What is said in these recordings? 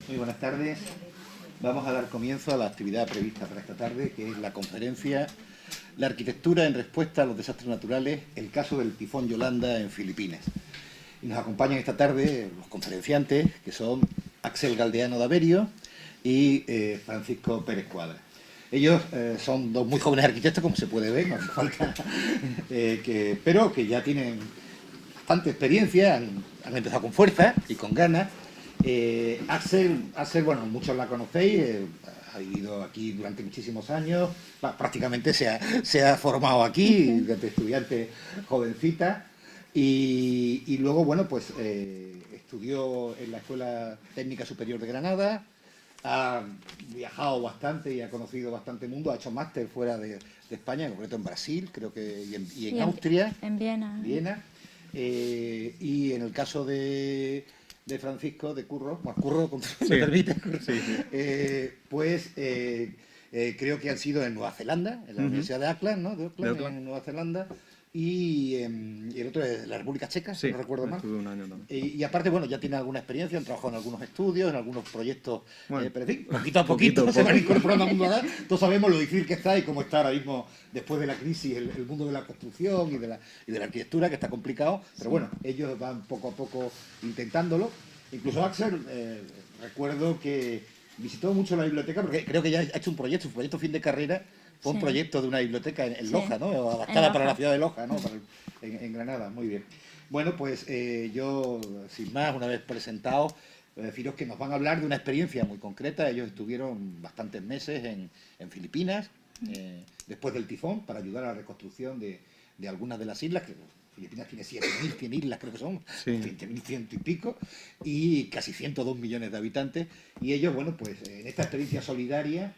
Muy buenas tardes. Vamos a dar comienzo a la actividad prevista para esta tarde, que es la conferencia La arquitectura en respuesta a los desastres naturales, el caso del tifón Yolanda en Filipinas. Y nos acompañan esta tarde los conferenciantes, que son Axel Galdeano de Averio y Francisco Pérez Cuadra. Ellos son dos muy jóvenes arquitectos, como se puede ver, no hace falta, pero que ya tienen bastante experiencia, han empezado con fuerza y con ganas. Axel, bueno, muchos la conocéis, ha vivido aquí durante muchísimos años, prácticamente se ha formado aquí, desde estudiante jovencita, y luego, bueno, pues estudió en la Escuela Técnica Superior de Granada, ha viajado bastante y ha conocido bastante mundo, ha hecho máster fuera de España, en concreto en Brasil, creo que, y en Austria, en Viena. Viena. Y en el caso de Francisco, de Curro, bueno, Curro, sí, me permite, Curro, sí, sí. Creo que han sido en Nueva Zelanda, en la Universidad de Auckland, ¿no? De Auckland, en Nueva Zelanda, y el otro es la República Checa, sí, si no recuerdo mal. Un año y aparte, bueno, ya tiene alguna experiencia, han trabajado en algunos estudios, en algunos proyectos, bueno, pero en fin, poquito a poquito se van incorporando al mundo de la. Todos sabemos lo difícil que está y cómo está ahora mismo, después de la crisis, el mundo de la construcción y de la arquitectura, que está complicado, pero bueno, ellos van poco a poco intentándolo. Incluso Axel, recuerdo que visitó mucho la biblioteca, porque creo que ya ha hecho un proyecto, su proyecto fin de carrera, fue un proyecto de una biblioteca en Loja, ¿no? Adaptada para la ciudad de Loja, ¿no? En Granada, muy bien. Bueno, pues yo, sin más, una vez presentado, deciros que nos van a hablar de una experiencia muy concreta. Ellos estuvieron bastantes meses en Filipinas, después del tifón, para ayudar a la reconstrucción de algunas de las islas, que Filipinas tiene 7.100 islas, creo que son, sí. 20.100 y pico, y casi 102 millones de habitantes. Y ellos, bueno, pues en esta experiencia solidaria,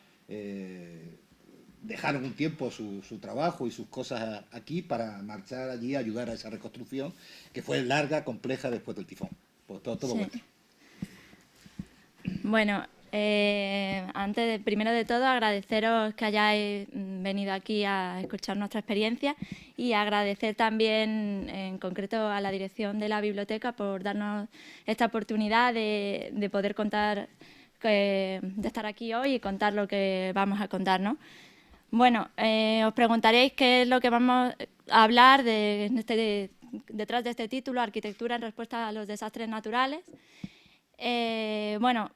dejaron un tiempo su trabajo y sus cosas aquí para marchar allí a ayudar a esa reconstrucción, que fue larga, compleja después del tifón. Pues todo sí. Vuestro. Bueno, primero de todo, agradeceros que hayáis venido aquí a escuchar nuestra experiencia y agradecer también en concreto a la dirección de la biblioteca por darnos esta oportunidad de poder contar, de estar aquí hoy y contar lo que vamos a contar, ¿no? Bueno, os preguntaréis qué es lo que vamos a hablar detrás de este título, Arquitectura en respuesta a los desastres naturales. Bueno,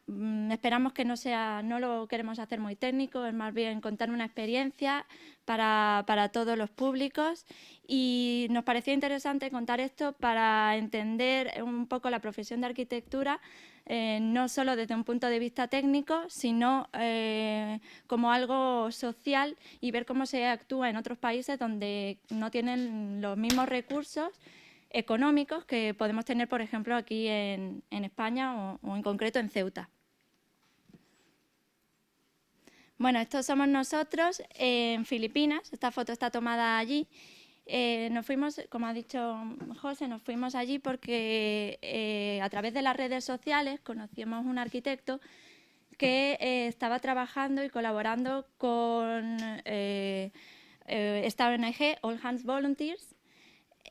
esperamos que no lo queremos hacer muy técnico, es más bien contar una experiencia para todos los públicos, y nos pareció interesante contar esto para entender un poco la profesión de arquitectura, no solo desde un punto de vista técnico, sino como algo social, y ver cómo se actúa en otros países donde no tienen los mismos recursos económicos que podemos tener, por ejemplo, aquí en España o en concreto en Ceuta. Bueno, estos somos nosotros en Filipinas. Esta foto está tomada allí. Nos fuimos, como ha dicho José, nos fuimos allí porque a través de las redes sociales conocimos un arquitecto que estaba trabajando y colaborando con esta ONG, All Hands Volunteers,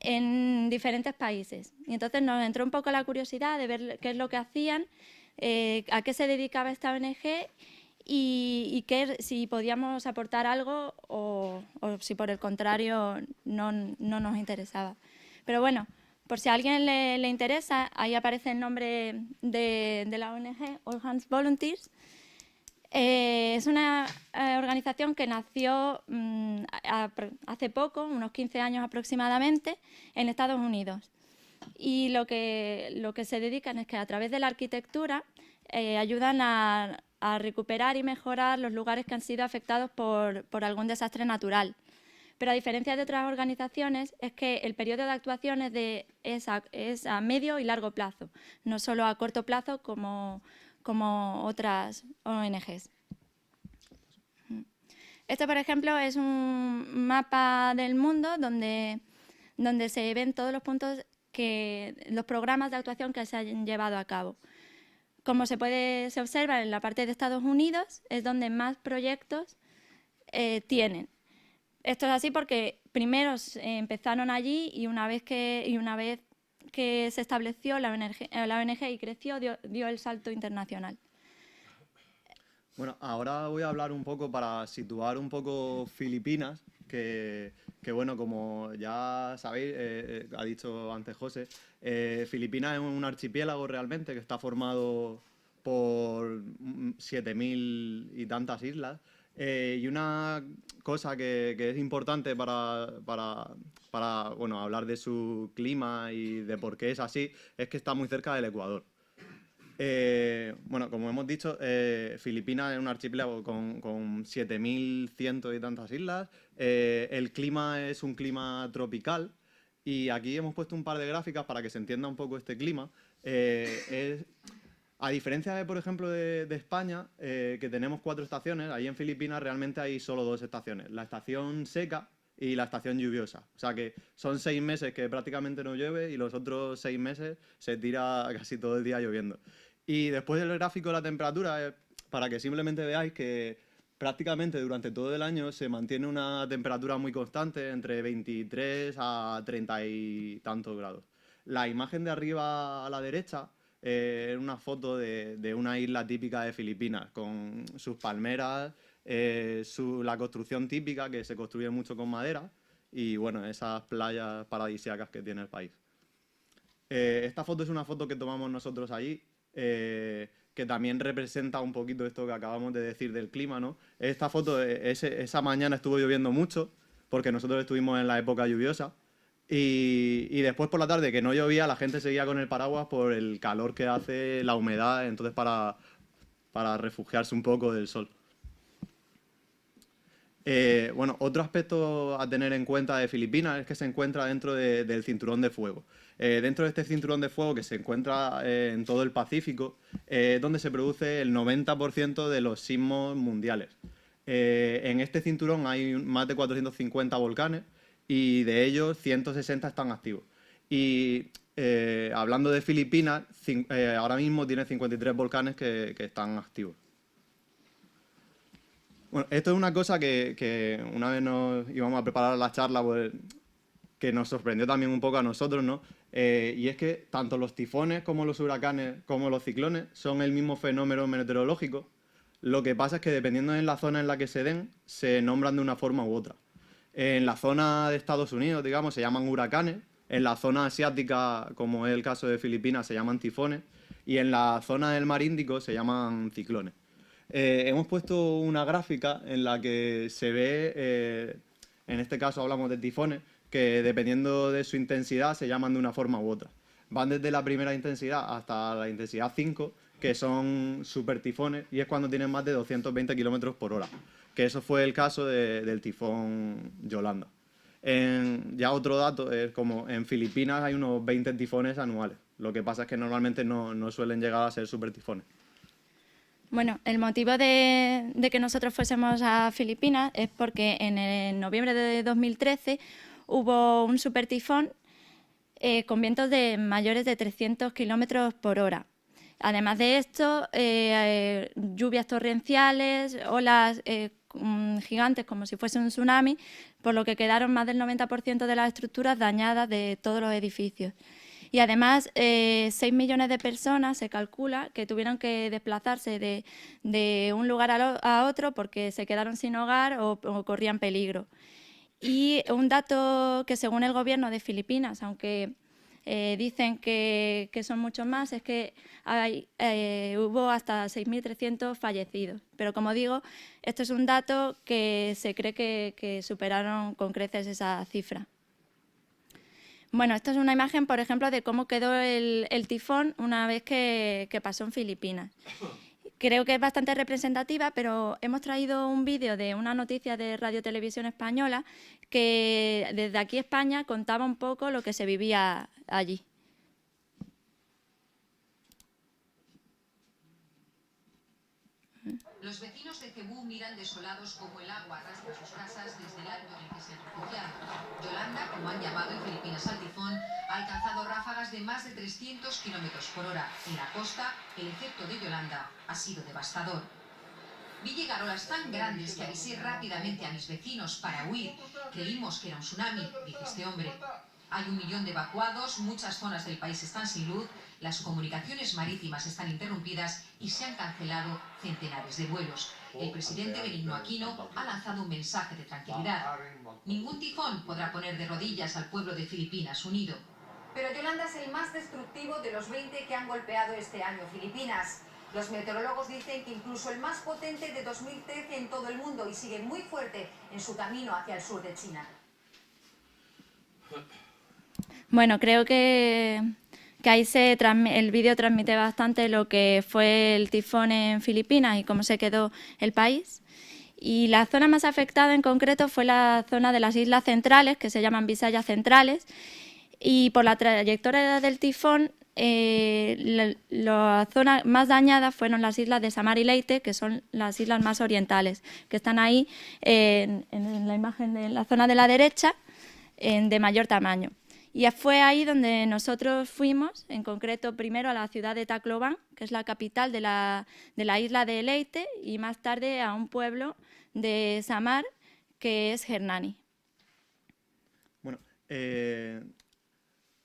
en diferentes países. Y entonces nos entró un poco la curiosidad de ver qué es lo que hacían, a qué se dedicaba esta ONG y si podíamos aportar algo o si por el contrario no nos interesaba. Pero bueno, por si a alguien le interesa, ahí aparece el nombre de la ONG, All Hands Volunteers. Es una organización que nació hace poco, unos 15 años aproximadamente, en Estados Unidos. Y lo que se dedican es que a través de la arquitectura ayudan a recuperar y mejorar los lugares que han sido afectados por algún desastre natural. Pero a diferencia de otras organizaciones, es que el periodo de actuación es a medio y largo plazo, no solo a corto plazo como otras ONGs. Este, por ejemplo, es un mapa del mundo donde se ven todos los puntos los programas de actuación que se han llevado a cabo. Como se observa en la parte de Estados Unidos, es donde más proyectos tienen. Esto es así porque primero empezaron allí y una vez que se estableció la ONG y creció, dio el salto internacional. Bueno, ahora voy a hablar un poco para situar un poco Filipinas, que bueno, como ya sabéis, ha dicho antes José, Filipinas es un archipiélago realmente que está formado por 7.000 y tantas islas. Y una cosa que es importante para bueno, hablar de su clima y de por qué es así, es que está muy cerca del Ecuador. Bueno, como hemos dicho, Filipinas es un archipiélago con 7.100 y tantas islas. El clima es un clima tropical y aquí hemos puesto un par de gráficas para que se entienda un poco este clima. A diferencia de, por ejemplo, de España, que tenemos 4 estaciones, ahí en Filipinas realmente hay solo 2 estaciones. La estación seca y la estación lluviosa. O sea que son 6 meses que prácticamente no llueve y los otros 6 meses se tira casi todo el día lloviendo. Y después del gráfico de la temperatura, para que simplemente veáis que prácticamente durante todo el año se mantiene una temperatura muy constante, entre 23 a 30 y tantos grados. La imagen de arriba a la derecha es una foto de una isla típica de Filipinas, con sus palmeras, la construcción típica, que se construye mucho con madera, y bueno, esas playas paradisíacas que tiene el país. Esta foto es una foto que tomamos nosotros allí, que también representa un poquito esto que acabamos de decir del clima, ¿no? Esta foto, esa mañana estuvo lloviendo mucho, porque nosotros estuvimos en la época lluviosa, y después por la tarde, que no llovía, la gente seguía con el paraguas por el calor que hace, la humedad, entonces para refugiarse un poco del sol. Bueno, otro aspecto a tener en cuenta de Filipinas es que se encuentra dentro del cinturón de fuego. Dentro de este cinturón de fuego, que se encuentra en todo el Pacífico, es donde se produce el 90% de los sismos mundiales. En este cinturón hay más de 450 volcanes y de ellos 160 están activos. Y hablando de Filipinas, ahora mismo tiene 53 volcanes que están activos. Bueno, esto es una cosa que una vez nos íbamos a preparar la charla, pues, que nos sorprendió también un poco a nosotros, ¿no? Y es que tanto los tifones como los huracanes como los ciclones son el mismo fenómeno meteorológico. Lo que pasa es que dependiendo de la zona en la que se den, se nombran de una forma u otra. En la zona de Estados Unidos, digamos, se llaman huracanes. En la zona asiática, como es el caso de Filipinas, se llaman tifones. Y en la zona del mar Índico se llaman ciclones. Hemos puesto una gráfica en la que se ve, en este caso hablamos de tifones, que dependiendo de su intensidad se llaman de una forma u otra. Van desde la primera intensidad hasta la intensidad 5, que son supertifones, y es cuando tienen más de 220 kilómetros por hora, que eso fue el caso del tifón Yolanda. Ya otro dato es como en Filipinas hay unos 20 tifones anuales, lo que pasa es que normalmente no suelen llegar a ser supertifones. Bueno, el motivo de que nosotros fuésemos a Filipinas es porque en noviembre de 2013 hubo un supertifón con vientos de mayores de 300 kilómetros por hora. Además de esto, lluvias torrenciales, olas gigantes como si fuese un tsunami, por lo que quedaron más del 90% de las estructuras dañadas de todos los edificios. Y además, 6 millones de personas se calcula que tuvieron que desplazarse de un lugar a otro porque se quedaron sin hogar o corrían peligro. Y un dato que según el gobierno de Filipinas, aunque dicen que son muchos más, es que hubo hasta 6.300 fallecidos. Pero como digo, esto es un dato que se cree que superaron con creces esa cifra. Bueno, esta es una imagen, por ejemplo, de cómo quedó el tifón una vez que pasó en Filipinas. Creo que es bastante representativa, pero hemos traído un vídeo de una noticia de Radio Televisión Española que desde aquí España contaba un poco lo que se vivía allí. Los vecinos de Cebú miran desolados como el agua arrastra sus casas desde el año en el que se han refugiado. Yolanda, como han llamado en Filipinas al tifón, ha alcanzado ráfagas de más de 300 kilómetros por hora. En la costa, el efecto de Yolanda ha sido devastador. Vi llegar olas tan grandes que avisé rápidamente a mis vecinos para huir. Creímos que era un tsunami, dice este hombre. Hay 1 millón de evacuados, muchas zonas del país están sin luz, las comunicaciones marítimas están interrumpidas y se han cancelado centenares de vuelos. El presidente Benigno Aquino ha lanzado un mensaje de tranquilidad. Ningún tifón podrá poner de rodillas al pueblo de Filipinas unido. Pero Yolanda es el más destructivo de los 20 que han golpeado este año Filipinas. Los meteorólogos dicen que incluso el más potente de 2013 en todo el mundo y sigue muy fuerte en su camino hacia el sur de China. Bueno, creo que ahí el vídeo transmite bastante lo que fue el tifón en Filipinas y cómo se quedó el país. Y la zona más afectada en concreto fue la zona de las islas centrales, que se llaman Visayas centrales, y por la trayectoria del tifón, la zona más dañada fueron las islas de Samar y Leyte, que son las islas más orientales, que están ahí en la imagen de la zona de la derecha, de mayor tamaño. Y fue ahí donde nosotros fuimos, en concreto primero a la ciudad de Tacloban, que es la capital de la isla de Leyte, y más tarde a un pueblo de Samar, que es Hernani. Bueno,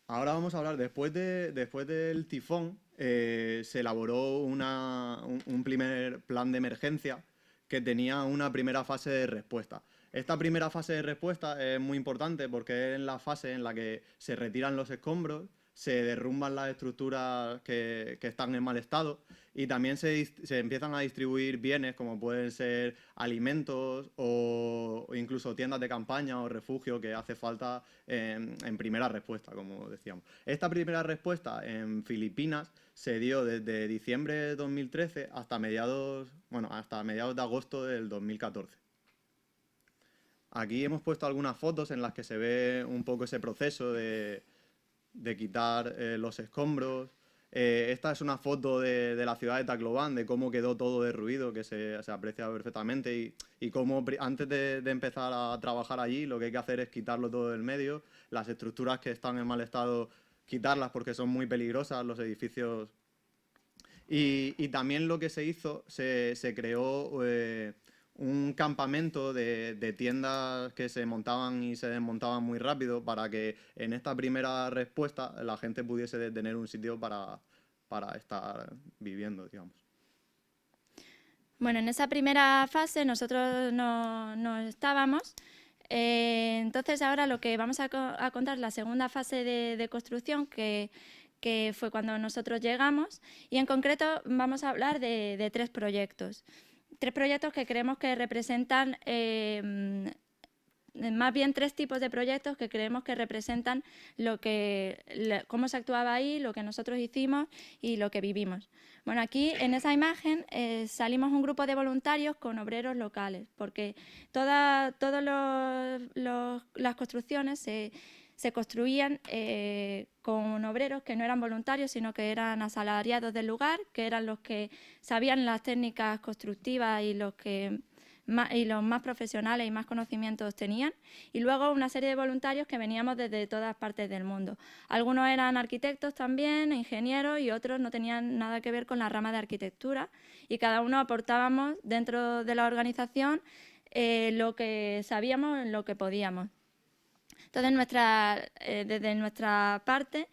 ahora vamos a hablar, después del tifón, se elaboró un primer plan de emergencia que tenía una primera fase de respuesta. Esta primera fase de respuesta es muy importante porque es la fase en la que se retiran los escombros, se derrumban las estructuras que están en mal estado y también se empiezan a distribuir bienes como pueden ser alimentos o incluso tiendas de campaña o refugio que hace falta en primera respuesta, como decíamos. Esta primera respuesta en Filipinas se dio desde diciembre de 2013 hasta mediados de agosto del 2014. Aquí hemos puesto algunas fotos en las que se ve un poco ese proceso de quitar los escombros. Esta es una foto de la ciudad de Tacloban, de cómo quedó todo derruido, que se aprecia perfectamente y cómo antes de empezar a trabajar allí lo que hay que hacer es quitarlo todo del medio, las estructuras que están en mal estado quitarlas porque son muy peligrosas, los edificios. Y también lo que se hizo, se creó un campamento de tiendas que se montaban y se desmontaban muy rápido para que en esta primera respuesta la gente pudiese tener un sitio para estar viviendo, digamos. Bueno, en esa primera fase nosotros no estábamos. Entonces ahora lo que vamos a contar es la segunda fase de construcción que fue cuando nosotros llegamos, y en concreto vamos a hablar de 3 proyectos. 3 proyectos que creemos que representan, más bien 3 tipos de proyectos que creemos que representan cómo se actuaba ahí, lo que nosotros hicimos y lo que vivimos. Bueno, aquí en esa imagen salimos un grupo de voluntarios con obreros locales, porque todas las construcciones se construían con obreros que no eran voluntarios, sino que eran asalariados del lugar, que eran los que sabían las técnicas constructivas y los más profesionales y más conocimientos tenían, y luego una serie de voluntarios que veníamos desde todas partes del mundo. Algunos eran arquitectos también, ingenieros, y otros no tenían nada que ver con la rama de arquitectura, y cada uno aportábamos dentro de la organización lo que sabíamos, lo que podíamos. Entonces, desde nuestra parte,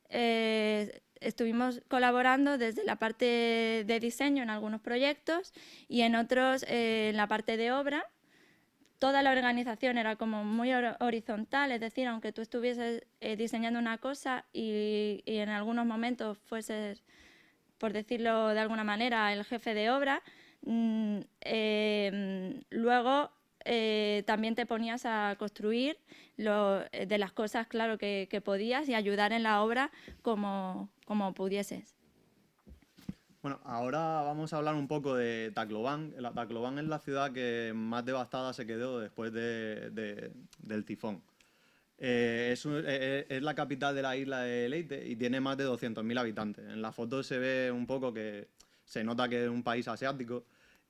estuvimos colaborando desde la parte de diseño en algunos proyectos y en otros en la parte de obra. Toda la organización era como muy horizontal, es decir, aunque tú estuvieses diseñando una cosa y en algunos momentos fueses, por decirlo de alguna manera, el jefe de obra, luego también te ponías a construir de las cosas, claro, que podías, y ayudar en la obra como pudieses. Bueno, ahora vamos a hablar un poco de Tacloban. Tacloban es la ciudad que más devastada se quedó después del tifón. Es la capital de la isla de Leyte y tiene más de 200.000 habitantes. En la foto se ve un poco que se nota que es un país asiático.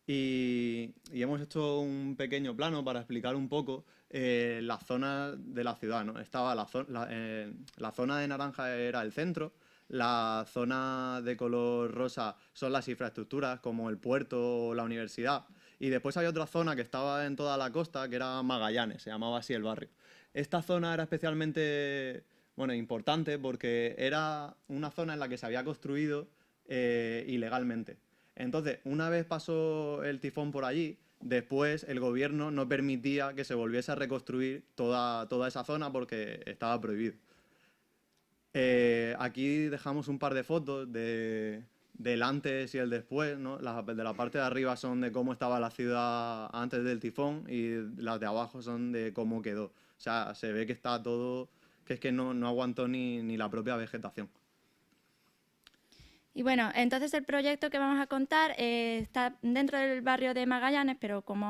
Y hemos hecho un pequeño plano para explicar un poco las zonas de la ciudad, ¿no? Estaba la zona de naranja era el centro, la zona de color rosa son las infraestructuras como el puerto o la universidad, y después hay otra zona que estaba en toda la costa que era Magallanes, se llamaba así el barrio. esta zona era especialmente importante porque era una zona en la que se había construido ilegalmente. Entonces, una vez pasó el tifón por allí, después el gobierno no permitía que se volviese a reconstruir toda esa zona porque estaba prohibido. Aquí dejamos un par de fotos del antes y el después, ¿no? De la parte de arriba son de cómo estaba la ciudad antes del tifón y las de abajo son de cómo quedó. O sea, se ve que está todo, que es que no aguantó ni la propia vegetación. Y bueno, entonces el proyecto que vamos a contar está dentro del barrio de Magallanes, pero como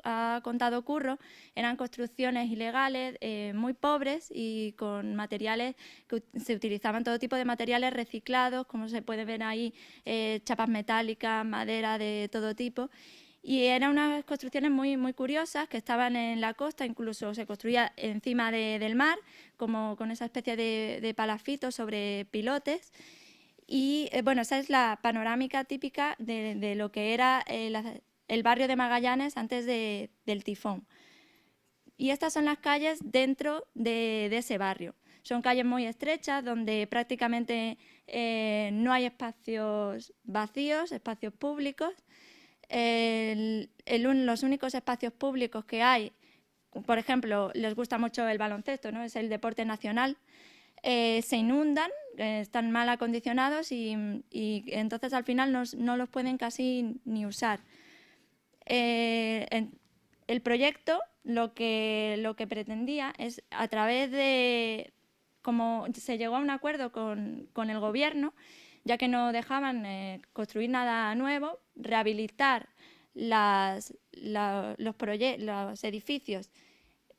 ha contado Curro, eran construcciones ilegales, muy pobres y con materiales que se utilizaban todo tipo de materiales reciclados, como se puede ver ahí, chapas metálicas, madera de todo tipo. Y eran unas construcciones muy, muy curiosas que estaban en la costa, incluso se construía encima del mar, como con esa especie de palafitos sobre pilotes. Y bueno, esa es la panorámica típica de lo que era el barrio de Magallanes antes del tifón. Y estas son las calles dentro de ese barrio. Son calles muy estrechas donde prácticamente no hay espacios vacíos, espacios públicos. Los únicos espacios públicos que hay, por ejemplo, les gusta mucho el baloncesto, ¿no? Es el deporte nacional. Se inundan, están mal acondicionados y entonces al final no los pueden casi ni usar. El proyecto lo que pretendía es, a través de, como se llegó a un acuerdo con el gobierno, ya que no dejaban construir nada nuevo, rehabilitar los edificios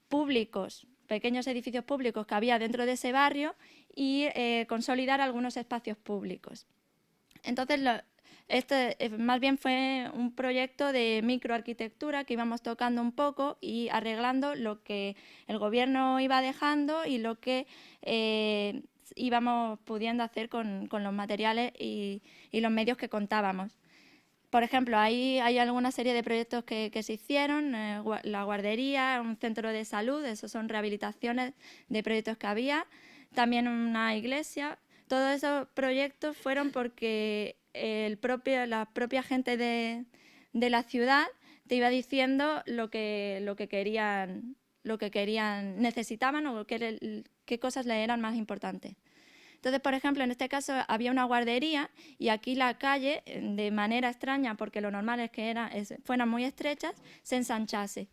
públicos, pequeños edificios públicos que había dentro de ese barrio y consolidar algunos espacios públicos. Entonces, este más bien fue un proyecto de microarquitectura que íbamos tocando un poco y arreglando lo que el gobierno iba dejando y lo que íbamos pudiendo hacer con los materiales y los medios que contábamos. Por ejemplo, hay alguna serie de proyectos que se hicieron, la guardería, un centro de salud, esos son rehabilitaciones de proyectos que había, también una iglesia. Todos esos proyectos fueron porque la propia gente de la ciudad te iba diciendo lo que querían, necesitaban o qué cosas le eran más importantes. Entonces, por ejemplo, en este caso había una guardería y aquí la calle, de manera extraña, porque lo normal es que fueran muy estrechas, se ensanchase.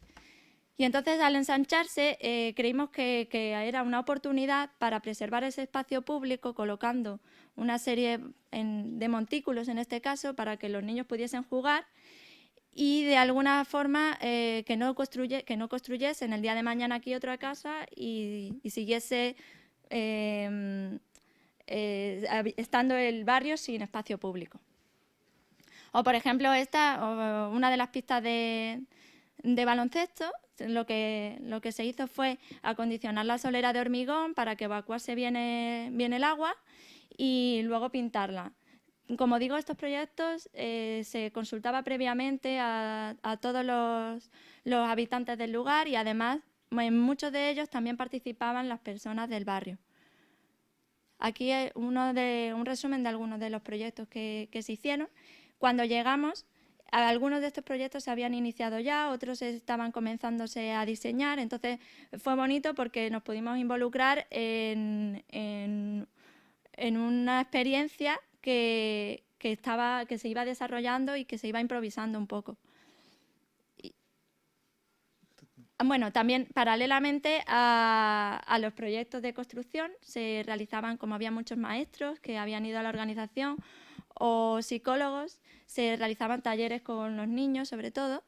Y entonces, al ensancharse, creímos que era una oportunidad para preservar ese espacio público, colocando una serie de montículos, en este caso, para que los niños pudiesen jugar y de alguna forma que no construyesen el día de mañana aquí otra casa y siguiese estando el barrio sin espacio público. O, por ejemplo, una de las pistas de baloncesto, lo que se hizo fue acondicionar la solera de hormigón para que evacuase bien el agua y luego pintarla. Como digo, estos proyectos se consultaba previamente a todos los habitantes del lugar y además en muchos de ellos también participaban las personas del barrio. Aquí es un resumen de algunos de los proyectos que se hicieron. Cuando llegamos, algunos de estos proyectos se habían iniciado ya, otros estaban comenzándose a diseñar, entonces fue bonito porque nos pudimos involucrar en una experiencia que se iba desarrollando y que se iba improvisando un poco. Bueno, también paralelamente a los proyectos de construcción se realizaban, como había muchos maestros que habían ido a la organización o psicólogos, se realizaban talleres con los niños, sobre todo,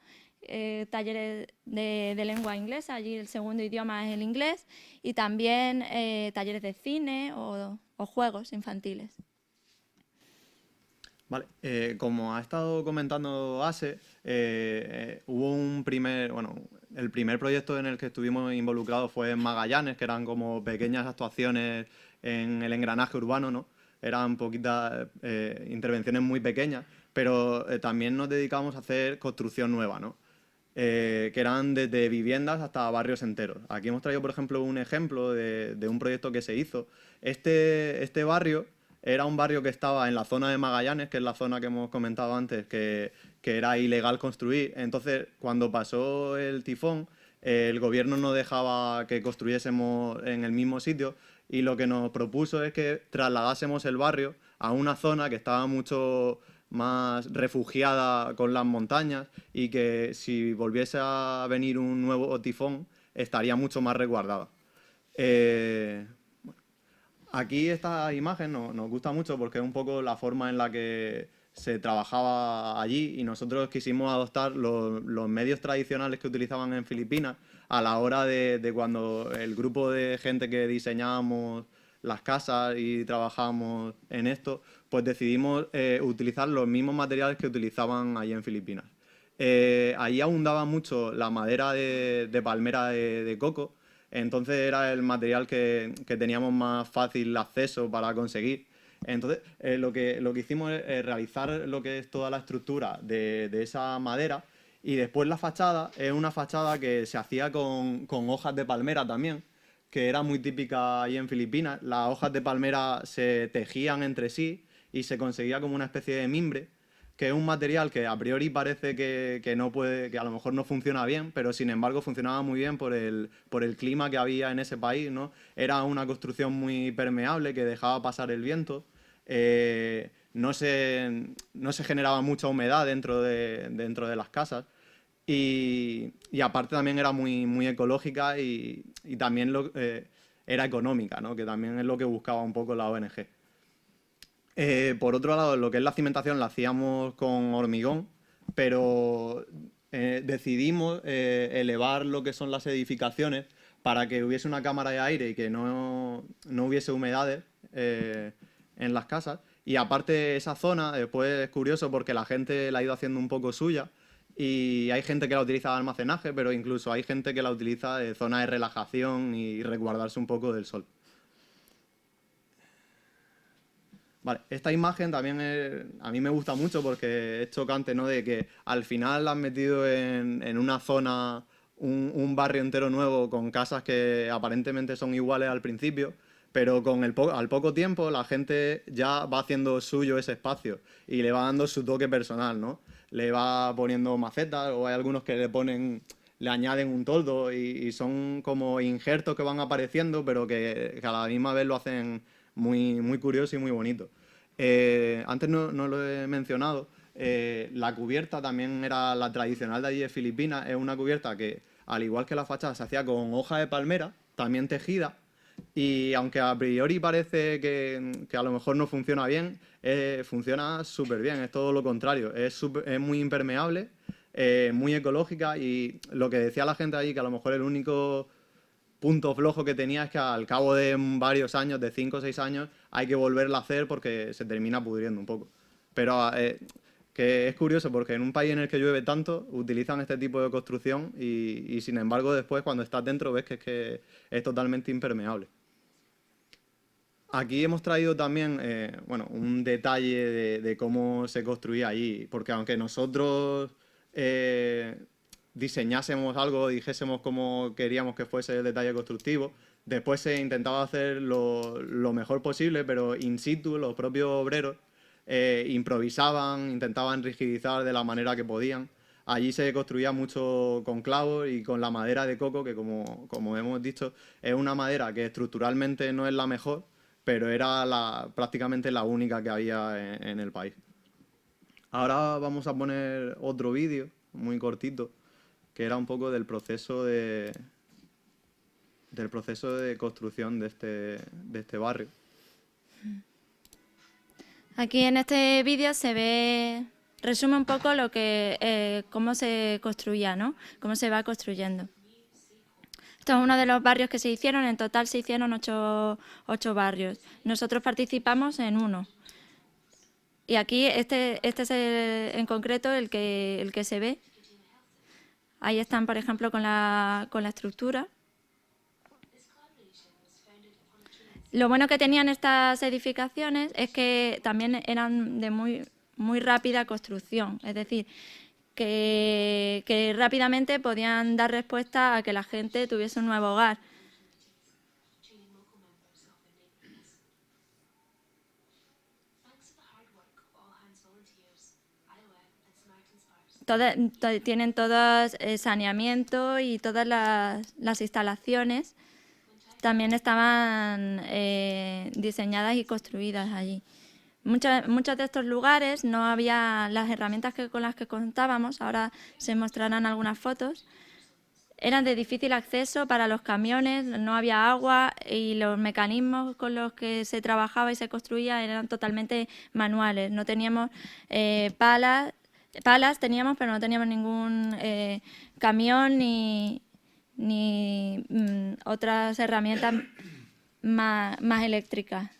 talleres de lengua inglesa, allí el segundo idioma es el inglés, y también talleres de cine o juegos infantiles. Vale, como ha estado comentando Ase, hubo el primer proyecto en el que estuvimos involucrados fue en Magallanes, que eran como pequeñas actuaciones en el engranaje urbano, ¿no? Eran poquitas intervenciones muy pequeñas, pero también nos dedicamos a hacer construcción nueva, ¿no? que eran desde viviendas hasta barrios enteros. Aquí hemos traído, por ejemplo, un ejemplo de un proyecto que se hizo. Este barrio era un barrio que estaba en la zona de Magallanes, que es la zona que hemos comentado antes, que era ilegal construir. Entonces, cuando pasó el tifón, el gobierno no dejaba que construyésemos en el mismo sitio y lo que nos propuso es que trasladásemos el barrio a una zona que estaba mucho más refugiada con las montañas y que si volviese a venir un nuevo tifón estaría mucho más resguardada. Aquí esta imagen nos gusta mucho porque es un poco la forma en la que se trabajaba allí y nosotros quisimos adoptar los medios tradicionales que utilizaban en Filipinas a la hora de cuando el grupo de gente que diseñábamos las casas y trabajábamos en esto, pues decidimos utilizar los mismos materiales que utilizaban allí en Filipinas. Allí abundaba mucho la madera de palmera de coco, entonces era el material que teníamos más fácil acceso para conseguir. Entonces, lo que hicimos es realizar lo que es toda la estructura de esa madera y después la fachada es una fachada que se hacía con hojas de palmera también, que era muy típica ahí en Filipinas. Las hojas de palmera se tejían entre sí y se conseguía como una especie de mimbre, que es un material que a priori parece que no puede, que a lo mejor no funciona bien, pero sin embargo funcionaba muy bien por el clima que había en ese país, ¿no? Era una construcción muy permeable que dejaba pasar el viento, no se generaba mucha humedad dentro de las casas y aparte también era muy ecológica y también era económica, ¿no? Que también es lo que buscaba un poco la ONG. Por otro lado, lo que es la cimentación la hacíamos con hormigón, pero decidimos elevar lo que son las edificaciones para que hubiese una cámara de aire y que no hubiese humedades en las casas. Y aparte esa zona, después es curioso porque la gente la ha ido haciendo un poco suya y hay gente que la utiliza de almacenaje, pero incluso hay gente que la utiliza de zona de relajación y resguardarse un poco del sol. Vale, esta imagen también a mí me gusta mucho porque es chocante, ¿no? De que al final han metido en una zona un barrio entero nuevo con casas que aparentemente son iguales al principio, pero al poco tiempo la gente ya va haciendo suyo ese espacio y le va dando su toque personal, ¿no? Le va poniendo macetas o hay algunos que le añaden un toldo y son como injertos que van apareciendo, pero que a la misma vez lo hacen muy curioso y muy bonito. Antes no lo he mencionado, la cubierta también era la tradicional de allí de Filipinas, es una cubierta que, al igual que la fachada, se hacía con hoja de palmera, también tejida, y aunque a priori parece que a lo mejor no funciona bien, funciona súper bien, es todo lo contrario, es muy impermeable, muy ecológica y lo que decía la gente allí, que a lo mejor el único punto flojo que tenía es que al cabo de varios años, de 5 o 6 años, hay que volverla a hacer porque se termina pudriendo un poco. Pero que es curioso porque en un país en el que llueve tanto utilizan este tipo de construcción y sin embargo después cuando estás dentro ves que es totalmente impermeable. Aquí hemos traído también un detalle de cómo se construía allí, porque aunque nosotros diseñásemos algo, dijésemos cómo queríamos que fuese el detalle constructivo, después se intentaba hacer lo mejor posible, pero in situ los propios obreros improvisaban, intentaban rigidizar de la manera que podían. Allí se construía mucho con clavos y con la madera de coco, que como hemos dicho, es una madera que estructuralmente no es la mejor, pero era prácticamente la única que había en el país. Ahora vamos a poner otro vídeo, muy cortito, que era un poco del proceso de construcción de este barrio. Aquí en este vídeo se ve, resume un poco cómo se construía, ¿no? Cómo se va construyendo. Esto es uno de los barrios que se hicieron, en total se hicieron 8 barrios. Nosotros participamos en uno. Y aquí este es en concreto el que se ve. Ahí están, por ejemplo, con la estructura. Lo bueno que tenían estas edificaciones es que también eran de muy rápida construcción. Es decir, que rápidamente podían dar respuesta a que la gente tuviese un nuevo hogar. Tienen todos saneamiento y todas las instalaciones también estaban diseñadas y construidas allí. Muchos de estos lugares no había las herramientas con las que contábamos, ahora se mostrarán algunas fotos, eran de difícil acceso para los camiones, no había agua y los mecanismos con los que se trabajaba y se construía eran totalmente manuales. No teníamos palas teníamos, pero no teníamos ningún camión ni otras herramientas más eléctricas.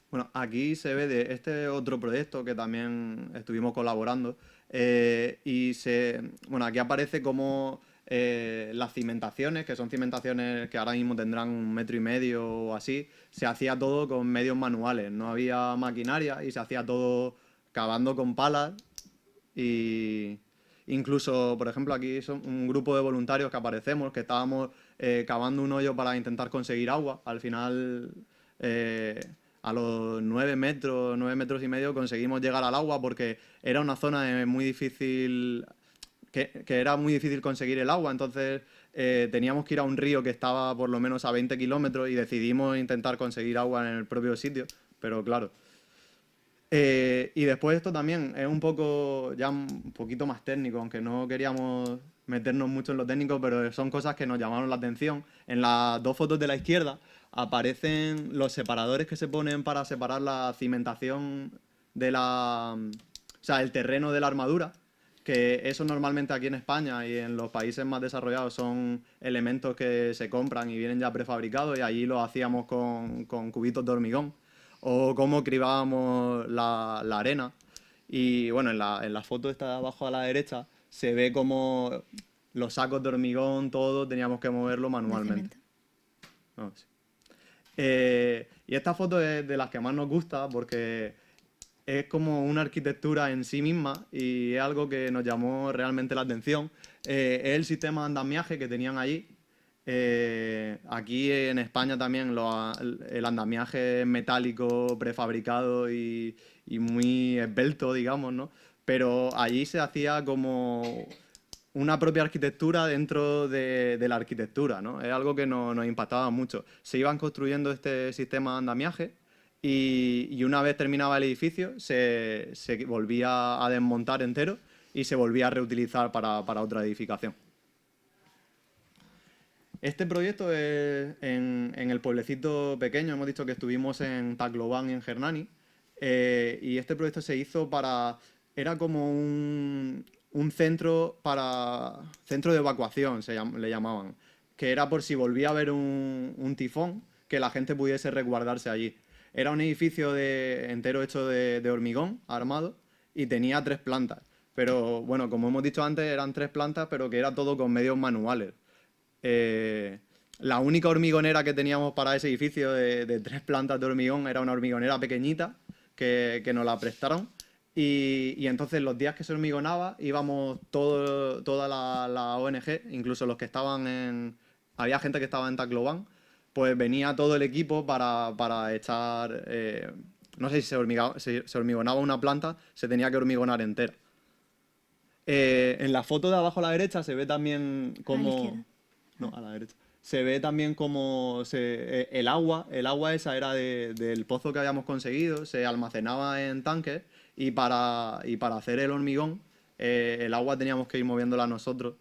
Bueno, aquí se ve de este otro proyecto que también estuvimos colaborando bueno, aquí aparece como las cimentaciones, que son cimentaciones que ahora mismo tendrán 1,5 metros o así, se hacía todo con medios manuales, no había maquinaria y se hacía todo cavando con palas y incluso, por ejemplo, aquí son un grupo de voluntarios que aparecemos, que estábamos cavando un hoyo para intentar conseguir agua, al final a los 9 metros, 9,5 metros conseguimos llegar al agua porque era una zona muy difícil, que era muy difícil conseguir el agua, entonces teníamos que ir a un río que estaba por lo menos a 20 kilómetros y decidimos intentar conseguir agua en el propio sitio, pero claro. Y después esto también es un poquito más técnico, aunque no queríamos meternos mucho en lo técnico, pero son cosas que nos llamaron la atención. En las 2 fotos de la izquierda aparecen los separadores que se ponen para separar la cimentación o sea, el terreno de la armadura, que eso normalmente aquí en España y en los países más desarrollados son elementos que se compran y vienen ya prefabricados y allí lo hacíamos con cubitos de hormigón. O cómo cribábamos la arena. Y bueno, en la foto esta de abajo a la derecha se ve como los sacos de hormigón, todo teníamos que moverlo manualmente. No, sí. Y esta foto es de las que más nos gusta porque es como una arquitectura en sí misma y es algo que nos llamó realmente la atención. Es el sistema de andamiaje que tenían allí. Aquí en España también el andamiaje es metálico, prefabricado y muy esbelto, digamos, ¿no? Pero allí se hacía como una propia arquitectura dentro de la arquitectura, ¿no? Es algo que nos impactaba mucho. Se iban construyendo este sistema de andamiaje y una vez terminaba el edificio se volvía a desmontar entero y se volvía a reutilizar para otra edificación. Este proyecto es en el pueblecito pequeño, hemos dicho que estuvimos en Tacloban y en Hernani, y este proyecto se hizo era como un centro de evacuación, le llamaban, que era por si volvía a haber un tifón, que la gente pudiese resguardarse allí. Era un edificio entero hecho de hormigón armado y tenía 3 plantas, pero bueno, como hemos dicho antes, eran 3 plantas, pero que era todo con medios manuales. La única hormigonera que teníamos para ese edificio de 3 plantas de hormigón era una hormigonera pequeñita que nos la prestaron y entonces los días que se hormigonaba íbamos toda la ONG, incluso los que estaban había gente que estaba en Tacloban, pues venía todo el equipo para echar, no sé si se hormigonaba una planta, se tenía que hormigonar entera. En la foto de abajo a la derecha se ve también como... No, a la derecha. Se ve también como el agua esa era del pozo que habíamos conseguido, se almacenaba en tanques y para hacer el hormigón el agua teníamos que ir moviéndola nosotros.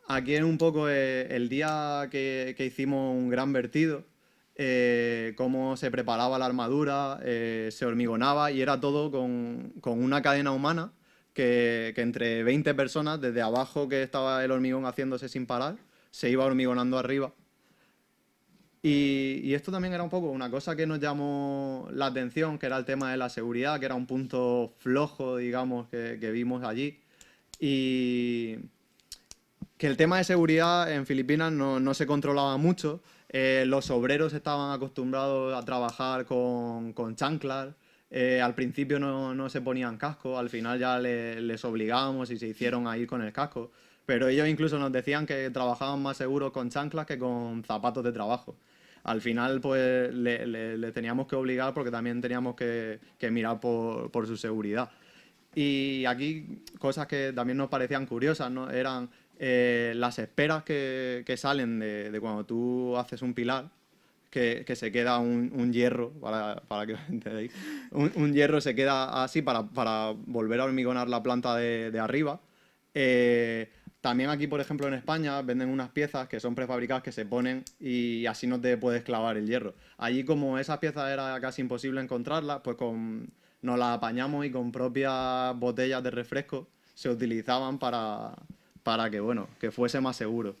Aquí es un poco el día que hicimos un gran vertido, cómo se preparaba la armadura, se hormigonaba y era todo con una cadena humana que entre 20 personas, desde abajo que estaba el hormigón haciéndose sin parar, se iba hormigonando arriba. Y esto también era un poco una cosa que nos llamó la atención, que era el tema de la seguridad, que era un punto flojo, digamos, que vimos allí. Y que el tema de seguridad en Filipinas no se controlaba mucho. Los obreros estaban acostumbrados a trabajar con chanclas Al principio no se ponían casco, al final ya les obligábamos y se hicieron a ir con el casco. Pero ellos incluso nos decían que trabajaban más seguros con chanclas que con zapatos de trabajo. Al final, pues, le teníamos que obligar porque también teníamos que mirar por su seguridad. Y aquí, cosas que también nos parecían curiosas, ¿no? Eran las esperas que salen de cuando tú haces un pilar, que se queda un hierro, para que lo entendáis, un hierro se queda así para volver a hormigonar la planta de arriba. También aquí, por ejemplo, en España venden unas piezas que son prefabricadas que se ponen y así no te puedes clavar el hierro. Allí, como esas piezas era casi imposible encontrarlas, pues nos las apañamos y con propias botellas de refresco se utilizaban para que, bueno, que fuese más seguro.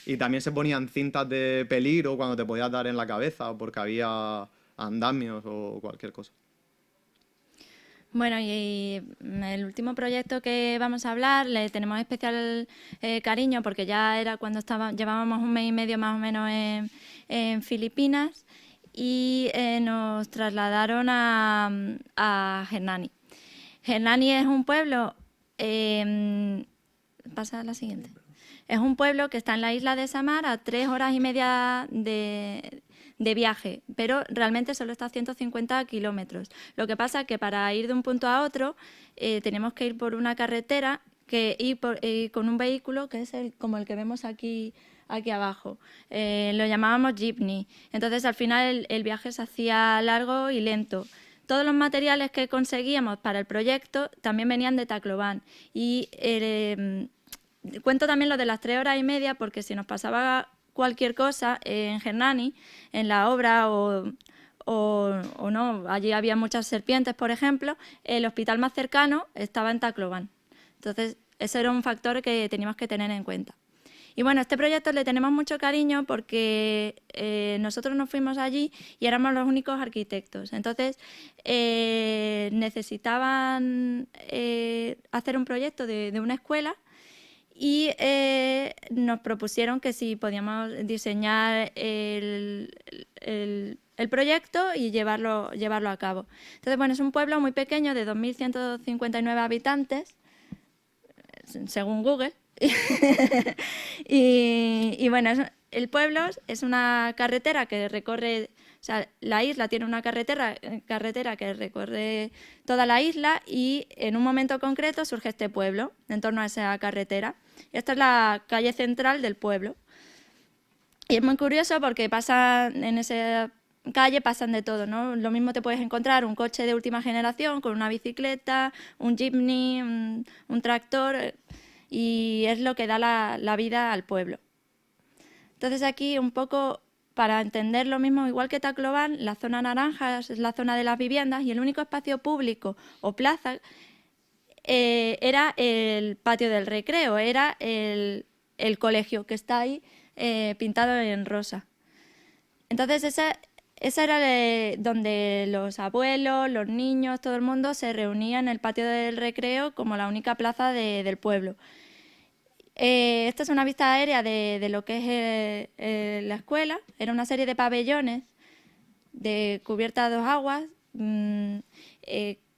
Y también se ponían cintas de peligro cuando te podías dar en la cabeza porque había andamios o cualquier cosa. Bueno, y el último proyecto que vamos a hablar le tenemos especial cariño porque ya era cuando llevábamos 1 mes y medio más o menos en Filipinas y nos trasladaron a Hernani. Hernani es un pueblo, pasa a la siguiente. Es un pueblo que está en la isla de Samar a 3 horas y media de viaje, pero realmente solo está a 150 kilómetros. Lo que pasa es que para ir de un punto a otro tenemos que ir por una carretera con un vehículo que es como el que vemos aquí abajo. Lo llamábamos jeepney. Entonces al final el viaje se hacía largo y lento. Todos los materiales que conseguíamos para el proyecto también venían de Tacloban y cuento también lo de las 3 horas y media porque si nos pasaba cualquier cosa en Hernani, en la obra o no, allí había muchas serpientes, por ejemplo, el hospital más cercano estaba en Tacloban. Entonces, ese era un factor que teníamos que tener en cuenta. Y bueno, a este proyecto le tenemos mucho cariño porque nosotros nos fuimos allí y éramos los únicos arquitectos. Entonces, necesitaban hacer un proyecto de una escuela y nos propusieron que si podíamos diseñar el proyecto y llevarlo a cabo. Entonces, bueno, es un pueblo muy pequeño de 2.159 habitantes, según Google. y bueno, el pueblo es una carretera que recorre, o sea, la isla tiene una carretera que recorre toda la isla y en un momento concreto surge este pueblo en torno a esa carretera. Esta es la calle central del pueblo. Y es muy curioso porque en esa calle pasan de todo, ¿no? Lo mismo te puedes encontrar un coche de última generación con una bicicleta, un jeepney, un tractor, y es lo que da la vida al pueblo. Entonces aquí un poco para entender lo mismo, igual que Tacloban, la zona naranja es la zona de las viviendas y el único espacio público o plaza era el patio del recreo, era el colegio que está ahí pintado en rosa. Entonces esa era donde los abuelos, los niños, todo el mundo se reunía en el patio del recreo como la única plaza del pueblo. Esta es una vista aérea de lo que es la escuela. Era una serie de pabellones de cubierta a 2 aguas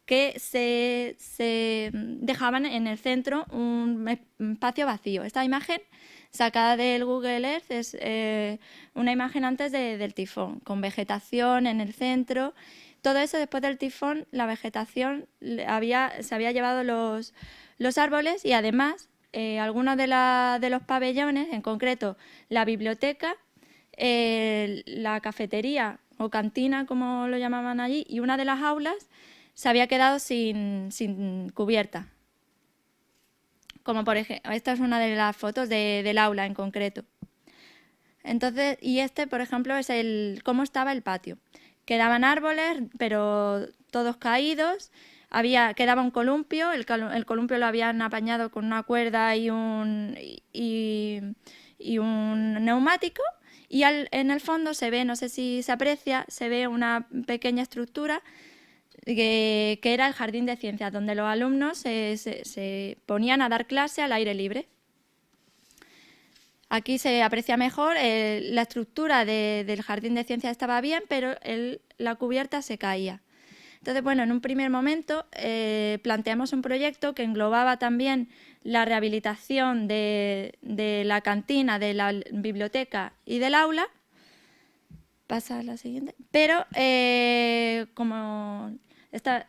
que se dejaban en el centro un espacio vacío. Esta imagen sacada del Google Earth es una imagen antes del tifón, con vegetación en el centro. Todo eso después del tifón, la vegetación se había llevado los árboles y además algunos de los pabellones, en concreto la biblioteca, la cafetería o cantina, como lo llamaban allí, y una de las aulas se había quedado sin cubierta. Como por ejemplo, esta es una de las fotos del aula en concreto. Entonces, y por ejemplo, es cómo estaba el patio. Quedaban árboles, pero todos caídos. Quedaba un columpio, el columpio lo habían apañado con una cuerda y un neumático. Y en el fondo se ve, no sé si se aprecia, se ve una pequeña estructura que era el jardín de ciencias, donde los alumnos se ponían a dar clase al aire libre. Aquí se aprecia mejor, la estructura del jardín de ciencias estaba bien, pero la cubierta se caía. Entonces, bueno, en un primer momento planteamos un proyecto que englobaba también la rehabilitación de la cantina, de la biblioteca y del aula. Pasa a la siguiente. Pero como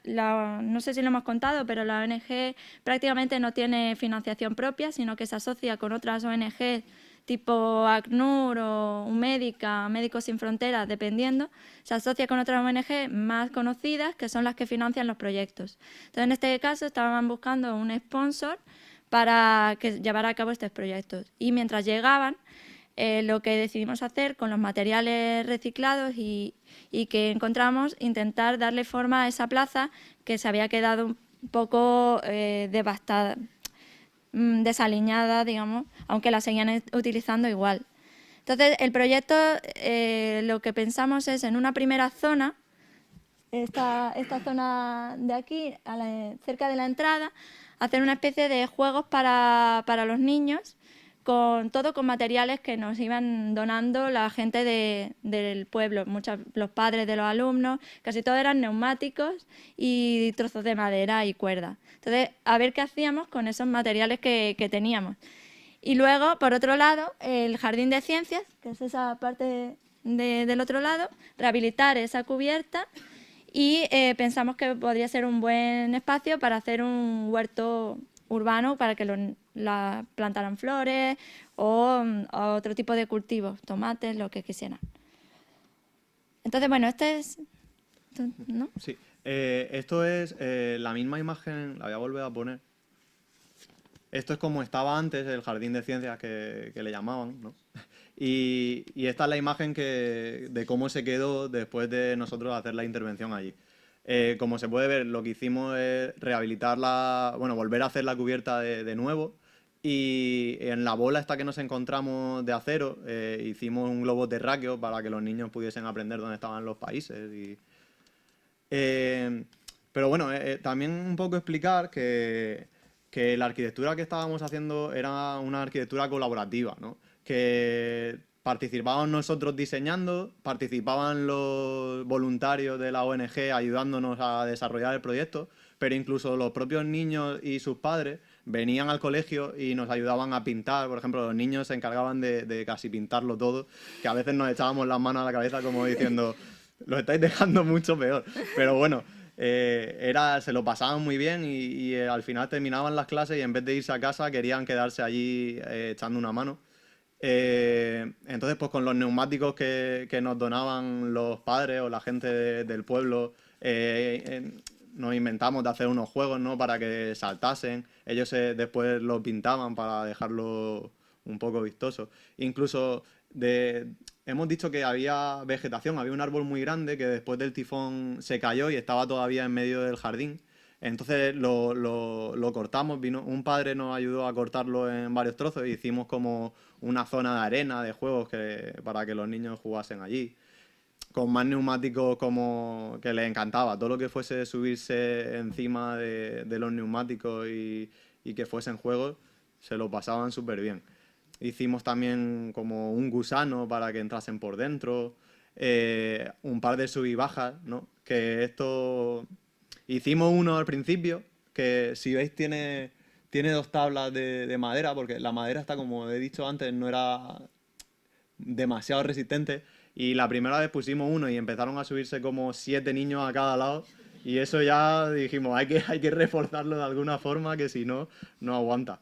no sé si lo hemos contado, pero la ONG prácticamente no tiene financiación propia, sino que se asocia con otras ONG tipo ACNUR o UMédica, Médicos Sin Fronteras, dependiendo, se asocia con otras ONG más conocidas que son las que financian los proyectos. Entonces, en este caso, estaban buscando un sponsor para que llevara a cabo estos proyectos. Y mientras llegaban, lo que decidimos hacer con los materiales reciclados y que encontramos, intentar darle forma a esa plaza que se había quedado un poco devastada, desaliñada, digamos, aunque la seguían utilizando igual. Entonces, el proyecto, lo que pensamos es en una primera zona, esta zona de aquí, cerca de la entrada, hacer una especie de juegos para los niños, todo con materiales que nos iban donando la gente del pueblo, los padres de los alumnos, casi todos eran neumáticos y trozos de madera y cuerda. Entonces, a ver qué hacíamos con esos materiales que teníamos. Y luego, por otro lado, el Jardín de Ciencias, que es esa parte del otro lado, rehabilitar esa cubierta y pensamos que podría ser un buen espacio para hacer un huerto urbano para que plantaran flores o otro tipo de cultivos, tomates, lo que quisieran. Entonces, bueno, este es... ¿no? Sí, esto es la misma imagen, la voy a volver a poner. Esto es como estaba antes el Jardín de Ciencias que le llamaban, ¿no? Y esta es la imagen de cómo se quedó después de nosotros hacer la intervención allí. Como se puede ver, lo que hicimos es volver a hacer la cubierta de nuevo, y en la bola esta que nos encontramos de acero hicimos un globo terráqueo para que los niños pudiesen aprender dónde estaban los países. Pero bueno, también un poco explicar que la arquitectura que estábamos haciendo era una arquitectura colaborativa, ¿no? Que participábamos nosotros diseñando, participaban los voluntarios de la ONG ayudándonos a desarrollar el proyecto, pero incluso los propios niños y sus padres venían al colegio y nos ayudaban a pintar. Por ejemplo, los niños se encargaban de casi pintarlo todo, que a veces nos echábamos las manos a la cabeza como diciendo, lo estáis dejando mucho peor. Pero bueno, se lo pasaban muy bien y al final terminaban las clases y en vez de irse a casa querían quedarse allí echando una mano. Entonces, pues con los neumáticos que nos donaban los padres o la gente del pueblo, nos inventamos de hacer unos juegos, ¿no? Para que saltasen. Ellos después los pintaban para dejarlo un poco vistoso. Incluso hemos dicho que había vegetación, había un árbol muy grande que después del tifón se cayó y estaba todavía en medio del jardín. Entonces lo cortamos, un padre nos ayudó a cortarlo en varios trozos y hicimos como una zona de arena, de juegos para que los niños jugasen allí. Con más neumáticos como que les encantaba. Todo lo que fuese subirse encima de los neumáticos y que fuesen juegos, se lo pasaban súper bien. Hicimos también como un gusano para que entrasen por dentro, un par de sub y bajas, ¿no? Que esto... Hicimos uno al principio, que si veis tiene 2 tablas de madera, porque la madera está, como he dicho antes, no era demasiado resistente. Y la primera vez pusimos uno y empezaron a subirse como 7 niños a cada lado. Y eso ya dijimos, hay que reforzarlo de alguna forma, que si no, no aguanta.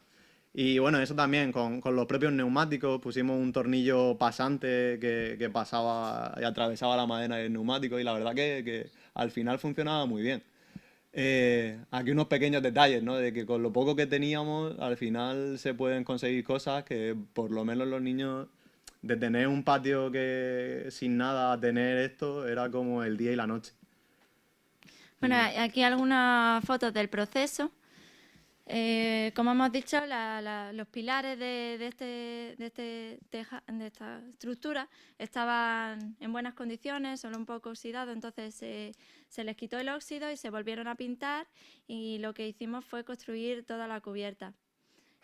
Y bueno, eso también, con los propios neumáticos, pusimos un tornillo pasante que pasaba y atravesaba la madera del neumático, y la verdad que al final funcionaba muy bien. Aquí unos pequeños detalles, ¿no? De que con lo poco que teníamos, al final se pueden conseguir cosas que por lo menos los niños, de tener un patio que sin nada a tener esto, era como el día y la noche. Bueno, aquí algunas fotos del proceso. Como hemos dicho, los pilares de esta estructura estaban en buenas condiciones, solo un poco oxidados, entonces se les quitó el óxido y se volvieron a pintar, y lo que hicimos fue construir toda la cubierta.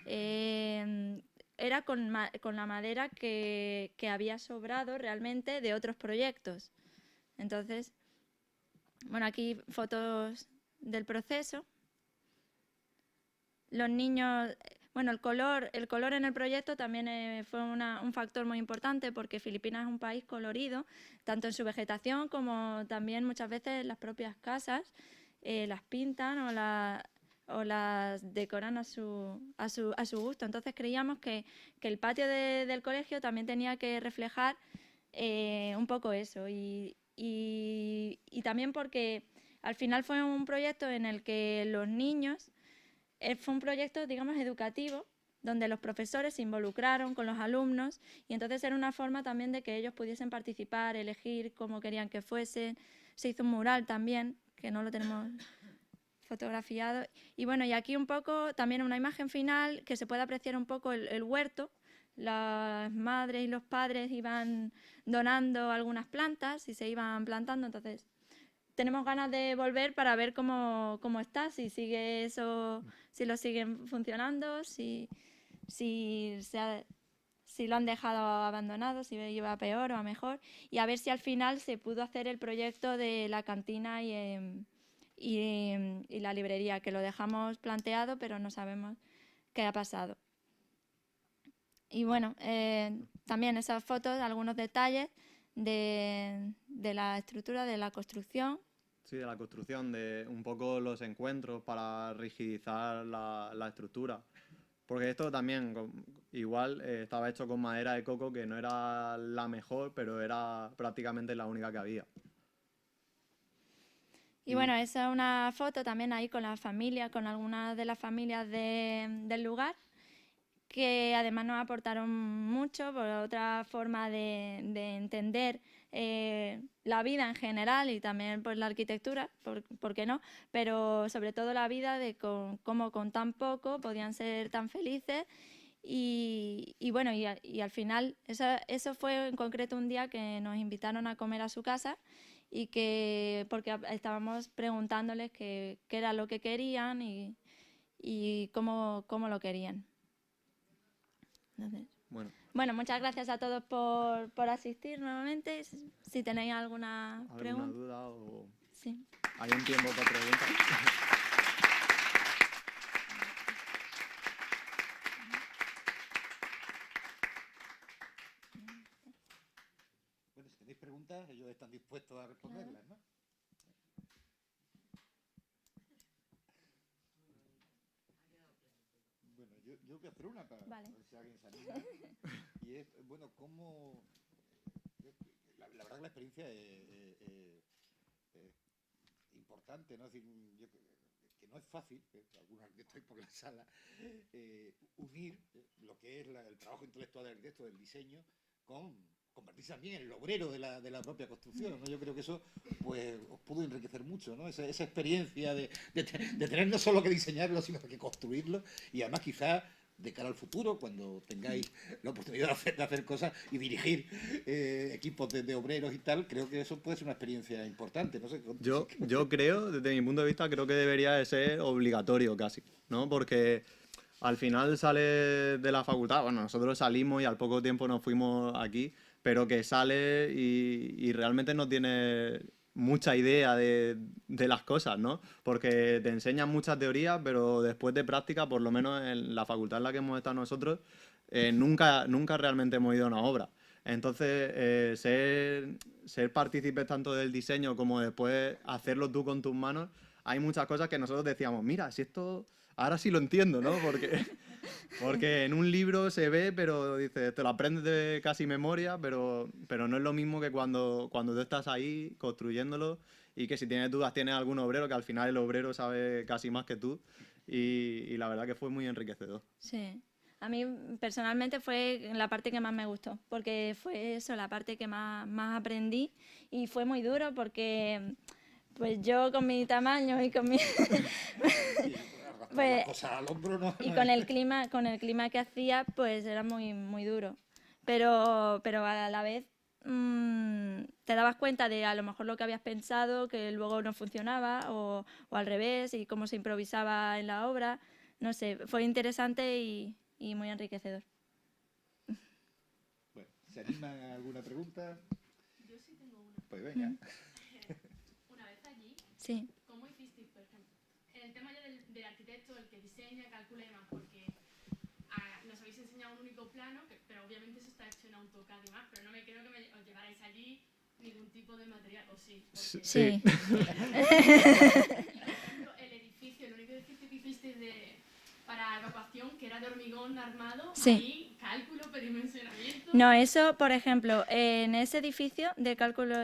Era con la madera que había sobrado realmente de otros proyectos. Entonces, Bueno, aquí fotos del proceso. Los niños, bueno, el color en el proyecto también fue un factor muy importante porque Filipinas es un país colorido, tanto en su vegetación como también muchas veces las propias casas las pintan o las decoran a su gusto. Entonces creíamos que el patio del colegio también tenía que reflejar un poco eso y también porque al final fue un proyecto en el que los niños, fue un proyecto, digamos, educativo, donde los profesores se involucraron con los alumnos y entonces era una forma también de que ellos pudiesen participar, elegir cómo querían que fuesen. Se hizo un mural también, que no lo tenemos fotografiado. Y bueno, y aquí un poco también una imagen final que se puede apreciar un poco el huerto. Las madres y los padres iban donando algunas plantas y se iban plantando, entonces tenemos ganas de volver para ver cómo está, si sigue eso, si lo siguen funcionando, si lo han dejado abandonado, si iba a peor o a mejor, y a ver si al final se pudo hacer el proyecto de la cantina y la librería, que lo dejamos planteado, pero no sabemos qué ha pasado. Y bueno, también esas fotos, algunos detalles de la estructura, de la construcción. Sí, de la construcción, de un poco los encuentros para rigidizar la estructura. Porque esto también, igual, estaba hecho con madera de coco, que no era la mejor, pero era prácticamente la única que había. Y bueno, esa es una foto también ahí con la familia, con algunas de las familias del lugar, que además nos aportaron mucho por otra forma de entender la vida en general y también pues, la arquitectura, ¿por qué no? Pero sobre todo la vida de cómo con tan poco podían ser tan felices. Y bueno, y al final eso fue en concreto un día que nos invitaron a comer a su casa y porque estábamos preguntándoles qué era lo que querían y cómo lo querían. Entonces, bueno, muchas gracias a todos por asistir nuevamente. Si tenéis alguna pregunta. ¿Alguna duda o...? Sí. ¿Hay un tiempo para preguntar? Bueno, si tenéis preguntas, ellos están dispuestos a responderlas, ¿no? Bueno, yo voy a hacer una para ver si alguien se anima. Y es, bueno, cómo... La verdad que la experiencia es importante, ¿no? Es decir, que no es fácil, algunos arquitectos por la sala, unir lo que es el trabajo intelectual del arquitecto, del diseño, con convertirse también en el obrero de la propia construcción, ¿no? Yo creo que eso pues os pudo enriquecer mucho, ¿no? Esa experiencia de tener no solo que diseñarlo, sino que construirlo, y además quizás de cara al futuro, cuando tengáis la oportunidad de hacer cosas y dirigir equipos de obreros y tal, creo que eso puede ser una experiencia importante. No sé, yo creo, desde mi punto de vista, creo que debería de ser obligatorio casi, ¿no? Porque al final sale de la facultad, bueno, nosotros salimos y al poco tiempo nos fuimos aquí, pero que sale y realmente no tiene mucha idea de las cosas, ¿no? Porque te enseñan muchas teorías, pero después de práctica, por lo menos en la facultad en la que hemos estado nosotros, nunca realmente hemos ido a una obra. Entonces, ser partícipes tanto del diseño como después hacerlo tú con tus manos, hay muchas cosas que nosotros decíamos, mira, si esto... Ahora sí lo entiendo, ¿no? Porque en un libro se ve, pero dices, te lo aprendes de casi memoria, pero no es lo mismo que cuando tú estás ahí construyéndolo y que si tienes dudas tienes algún obrero, que al final el obrero sabe casi más que tú y la verdad que fue muy enriquecedor. Sí. A mí personalmente fue la parte que más me gustó, porque fue eso, la parte que más aprendí y fue muy duro porque pues yo con mi tamaño y con mi... pues, cosas al hombro, ¿no? Y con el clima que hacía, pues era muy duro. Pero a la vez te dabas cuenta de a lo mejor lo que habías pensado, que luego no funcionaba, o al revés, y cómo se improvisaba en la obra. No sé, fue interesante y muy enriquecedor. Bueno, ¿se anima a alguna pregunta? Yo sí tengo una. Pues venga. Una vez allí, Sí. ¿Cómo hicisteis, por ejemplo, en el tema ya del arquitecto, el que diseña, calcula y demás? Porque nos habéis enseñado un único plano, pero obviamente eso está hecho en AutoCAD y demás, pero no me creo que os llevarais allí ningún tipo de material, ¿o sí? Porque, Sí. el edificio, el único edificio que hicisteis para evacuación, que era de hormigón armado, Sí. ahí cálculo, predimensionamiento... No, eso, por ejemplo, en ese edificio de cálculo,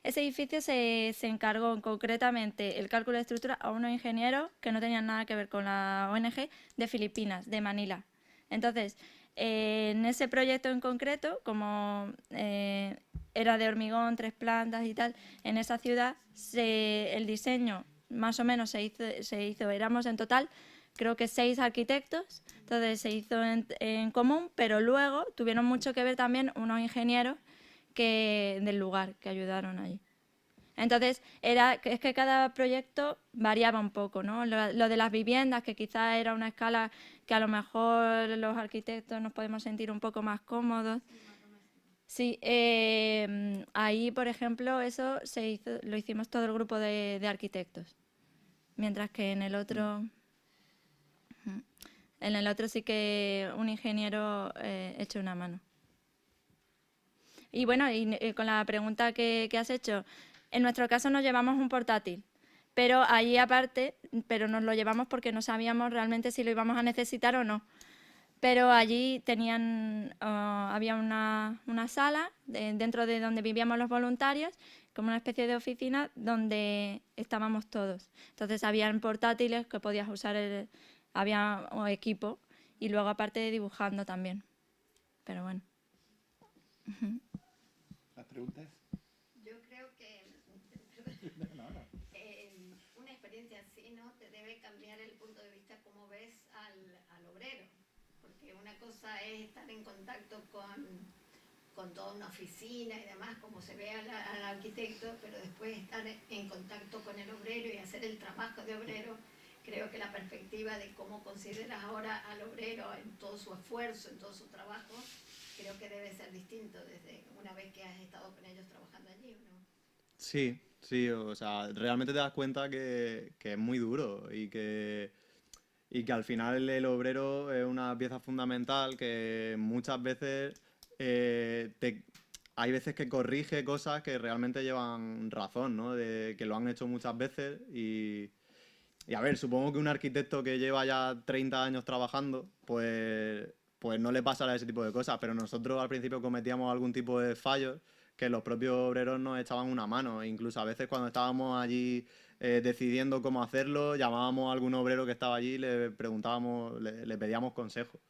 ese edificio se encargó concretamente el cálculo de estructura a unos ingenieros que no tenían nada que ver con la ONG de Filipinas, de Manila. Entonces, en ese proyecto en concreto, como era de hormigón, 3 plantas y tal, en esa ciudad el diseño más o menos se hizo, éramos en total creo que 6 arquitectos, entonces se hizo en común, pero luego tuvieron mucho que ver también unos ingenieros del lugar que ayudaron allí. Entonces, es que cada proyecto variaba un poco, ¿no? Lo de las viviendas, que quizás era una escala que a lo mejor los arquitectos nos podemos sentir un poco más cómodos. Sí, ahí, por ejemplo, eso lo hicimos todo el grupo de arquitectos, mientras que en el otro... En el otro sí que un ingeniero echó una mano. Y bueno, y con la pregunta que has hecho, en nuestro caso nos llevamos un portátil, pero allí aparte, pero nos lo llevamos porque no sabíamos realmente si lo íbamos a necesitar o no. Pero allí había una sala dentro de donde vivíamos los voluntarios, como una especie de oficina donde estábamos todos. Entonces habían portátiles que podías usar, había equipo y luego aparte dibujando también. Pero bueno. ¿Las preguntas? Yo creo que una experiencia así, ¿no? Te debe cambiar el punto de vista como ves al obrero. Porque una cosa es estar en contacto con toda una oficina y demás, como se ve al arquitecto, pero después estar en contacto con el obrero y hacer el trabajo de obrero. Creo que la perspectiva de cómo consideras ahora al obrero en todo su esfuerzo, en todo su trabajo, creo que debe ser distinto desde una vez que has estado con ellos trabajando allí, ¿no? Sí, o sea, realmente te das cuenta que es muy duro y que al final el obrero es una pieza fundamental que muchas veces hay veces que corrige cosas que realmente llevan razón, ¿no? De que lo han hecho muchas veces y a ver, supongo que un arquitecto que lleva ya 30 años trabajando, pues no le pasará ese tipo de cosas, pero nosotros al principio cometíamos algún tipo de fallos que los propios obreros nos echaban una mano. E incluso a veces cuando estábamos allí decidiendo cómo hacerlo, llamábamos a algún obrero que estaba allí y le preguntábamos, le pedíamos consejos.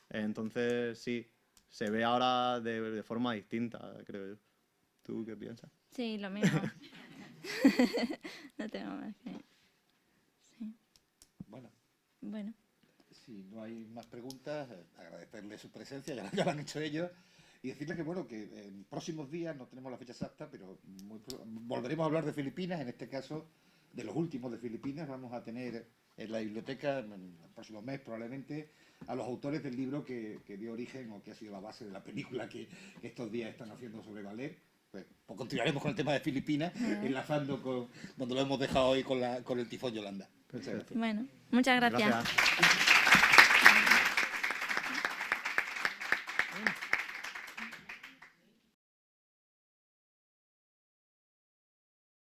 Entonces sí, se ve ahora de forma distinta, creo yo. ¿Tú qué piensas? Sí, lo mismo. No tengo más que... Bueno. Si no hay más preguntas, agradecerle su presencia, ya lo han hecho ellos, y decirles que bueno, que en próximos días, no tenemos la fecha exacta, pero volveremos a hablar de Filipinas, en este caso de los últimos de Filipinas. Vamos a tener en la biblioteca, en el próximo mes probablemente, a los autores del libro que dio origen o que ha sido la base de la película que estos días están haciendo sobre Valer. Pues continuaremos con el tema de Filipinas, enlazando con donde lo hemos dejado hoy con el tifón Yolanda. Bueno, muchas gracias.